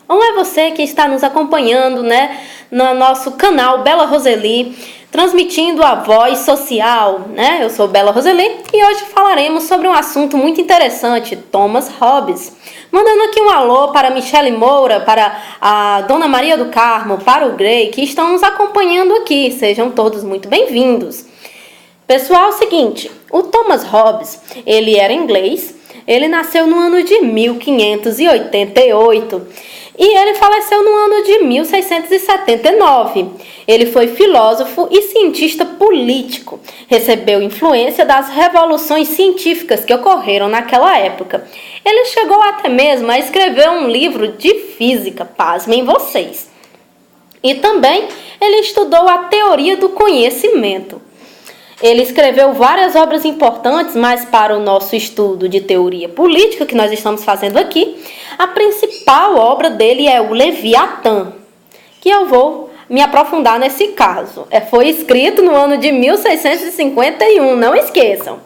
Ou é você que está nos acompanhando, né, no nosso canal Bela Roseli, transmitindo a voz social, né? Eu sou Bela Roseli e hoje falaremos sobre um assunto muito interessante, Thomas Hobbes. Mandando aqui um alô para Michele Moura, para a Dona Maria do Carmo, para o Grey, que estão nos acompanhando aqui. Sejam todos muito bem-vindos. Pessoal, é o seguinte, o Thomas Hobbes, ele era inglês, ele nasceu no ano de 1588 e ele faleceu no ano de 1679. Ele foi filósofo e cientista político, recebeu influência das revoluções científicas que ocorreram naquela época. Ele chegou até mesmo a escrever um livro de física, pasmem vocês. E também ele estudou a teoria do conhecimento. Ele escreveu várias obras importantes, mas para o nosso estudo de teoria política que nós estamos fazendo aqui, a principal obra dele é o Leviatã, que eu vou me aprofundar nesse caso. Foi escrito no ano de 1651, não esqueçam.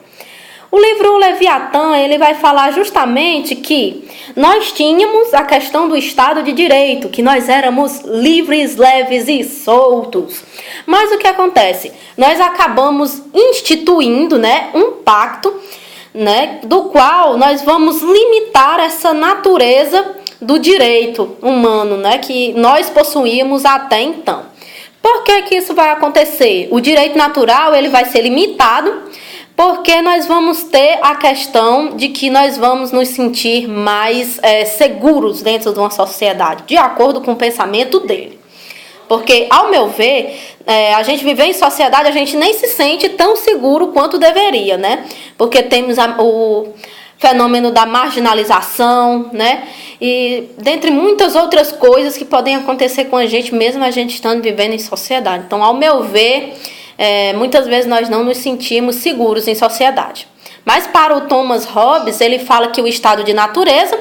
O livro Leviatã, ele vai falar justamente que nós tínhamos a questão do Estado de Direito, que nós éramos livres, leves e soltos. Mas o que acontece? Nós acabamos instituindo, né, um pacto, né, do qual nós vamos limitar essa natureza do direito humano, né, que nós possuímos até então. Por que que isso vai acontecer? O direito natural, ele vai ser limitado, porque nós vamos ter a questão de que nós vamos nos sentir mais seguros dentro de uma sociedade, de acordo com o pensamento dele. Porque, ao meu ver, a gente viver em sociedade, a gente nem se sente tão seguro quanto deveria, né? Porque temos o fenômeno da marginalização, né? E dentre muitas outras coisas que podem acontecer com a gente, mesmo a gente estando vivendo em sociedade. Então, ao meu ver, muitas vezes nós não nos sentimos seguros em sociedade. Mas para o Thomas Hobbes, ele fala que o estado de natureza,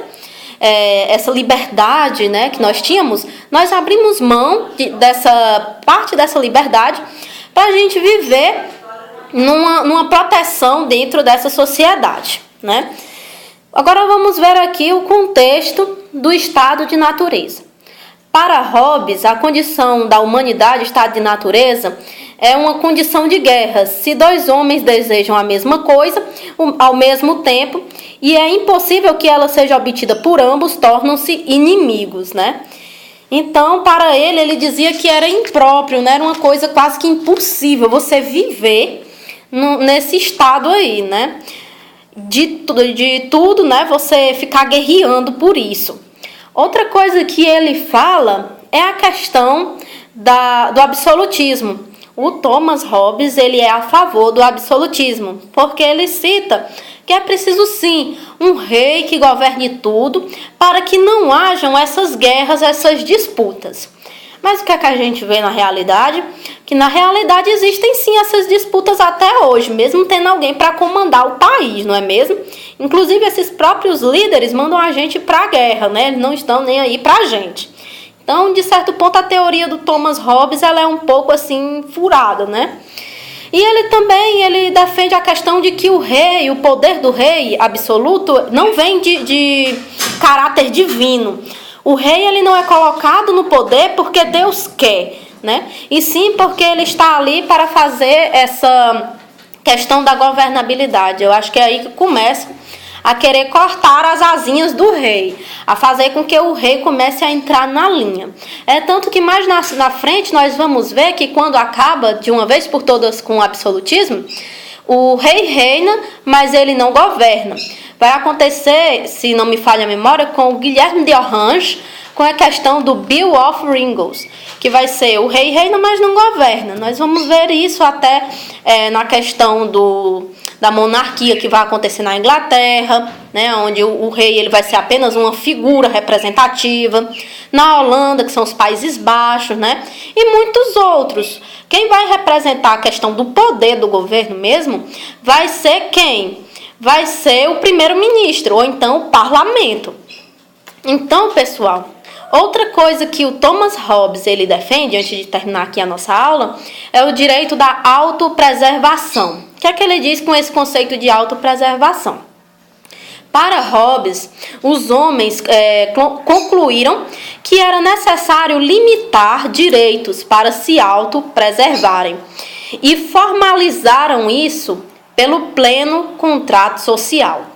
essa liberdade, né, que nós tínhamos, nós abrimos mão dessa parte dessa liberdade para a gente viver numa proteção dentro dessa sociedade, né? Agora vamos ver aqui o contexto do estado de natureza. Para Hobbes, a condição da humanidade, estado de natureza, é uma condição de guerra. Se dois homens desejam a mesma coisa ao mesmo tempo e é impossível que ela seja obtida por ambos, tornam-se inimigos, né? Então, para ele dizia que era impróprio, né? Era uma coisa quase que impossível você viver nesse estado aí, né? De tudo, né? Você ficar guerreando por isso. Outra coisa que ele fala é a questão do absolutismo. O Thomas Hobbes, ele é a favor do absolutismo, porque ele cita que é preciso sim um rei que governe tudo para que não hajam essas guerras, essas disputas. Mas o que é que a gente vê na realidade? Que na realidade existem sim essas disputas até hoje, mesmo tendo alguém para comandar o país, não é mesmo? Inclusive esses próprios líderes mandam a gente para a guerra, né? Eles não estão nem aí para a gente. Então, de certo ponto, a teoria do Thomas Hobbes ela é um pouco assim furada, né? E ele defende a questão de que o rei, o poder do rei absoluto, não vem de caráter divino. O rei ele não é colocado no poder porque Deus quer, né? E sim porque ele está ali para fazer essa questão da governabilidade. Eu acho que é aí que começa a querer cortar as asinhas do rei, a fazer com que o rei comece a entrar na linha. É tanto que mais na frente nós vamos ver que quando acaba de uma vez por todas com o absolutismo, o rei reina, mas ele não governa. Vai acontecer, se não me falha a memória, com o Guilherme de Orange, com a questão do Bill of Rights, que vai ser o rei reina, mas não governa. Nós vamos ver isso até na questão da monarquia que vai acontecer na Inglaterra, né, onde o rei ele vai ser apenas uma figura representativa. Na Holanda, que são os Países Baixos, né, e muitos outros. Quem vai representar a questão do poder do governo mesmo vai ser quem? Vai ser o primeiro-ministro, ou então o parlamento. Então, pessoal, outra coisa que o Thomas Hobbes ele defende, antes de terminar aqui a nossa aula, é o direito da autopreservação. O que é que ele diz com esse conceito de autopreservação? Para Hobbes, os homens concluíram que era necessário limitar direitos para se autopreservarem e formalizaram isso pelo pleno contrato social.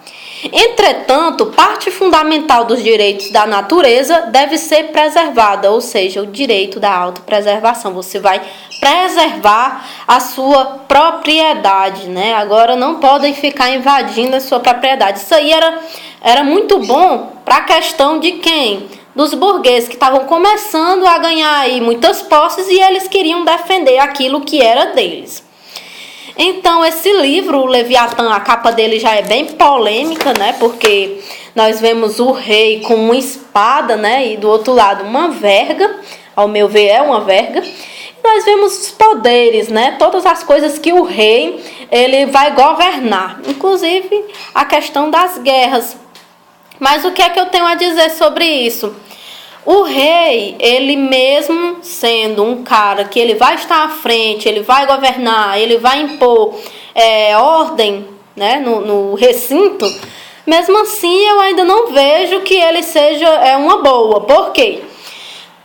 Entretanto, parte fundamental dos direitos da natureza deve ser preservada, ou seja, o direito da autopreservação. Você vai preservar a sua propriedade, né? Agora não podem ficar invadindo a sua propriedade. Isso aí era muito bom para a questão de quem? Dos burgueses que estavam começando a ganhar aí muitas posses e eles queriam defender aquilo que era deles. Então, esse livro, o Leviatã, a capa dele já é bem polêmica, né? Porque nós vemos o rei com uma espada, né? E do outro lado uma verga, ao meu ver é uma verga. E nós vemos os poderes, né? Todas as coisas que o rei, ele vai governar. Inclusive, a questão das guerras. Mas o que é que eu tenho a dizer sobre isso? O rei, ele mesmo sendo um cara que ele vai estar à frente, ele vai governar, ele vai impor ordem, né, no recinto, mesmo assim eu ainda não vejo que ele seja uma boa. Por quê?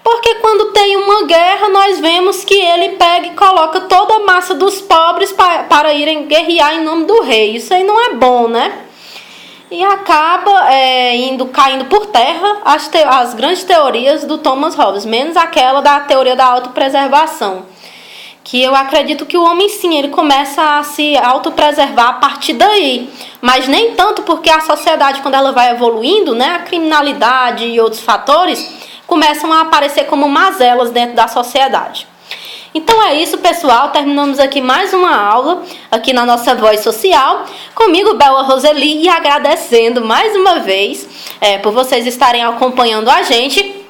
Porque quando tem uma guerra, nós vemos que ele pega e coloca toda a massa dos pobres para irem guerrear em nome do rei. Isso aí não é bom, né? E acaba caindo por terra as grandes teorias do Thomas Hobbes, menos aquela da teoria da autopreservação. Que eu acredito que o homem, sim, ele começa a se autopreservar a partir daí. Mas nem tanto porque a sociedade, quando ela vai evoluindo, né, a criminalidade e outros fatores começam a aparecer como mazelas dentro da sociedade. Então é isso, pessoal. Terminamos aqui mais uma aula aqui na nossa Voz Social. Comigo, Bela Roseli, e agradecendo mais uma vez por vocês estarem acompanhando a gente.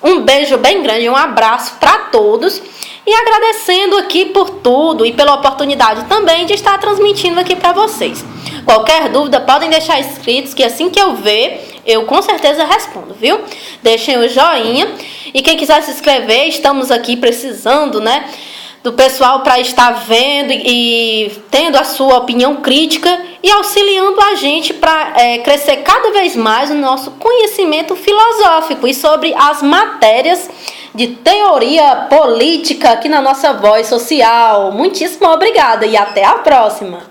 Um beijo bem grande, um abraço para todos. E agradecendo aqui por tudo e pela oportunidade também de estar transmitindo aqui para vocês. Qualquer dúvida, podem deixar escritos que assim que eu ver, eu com certeza respondo, viu? Deixem o joinha. E quem quiser se inscrever, estamos aqui precisando, né, do pessoal para estar vendo e tendo a sua opinião crítica e auxiliando a gente para crescer cada vez mais o nosso conhecimento filosófico e sobre as matérias de teoria política aqui na nossa Voz Social. Muitíssimo obrigada e até a próxima!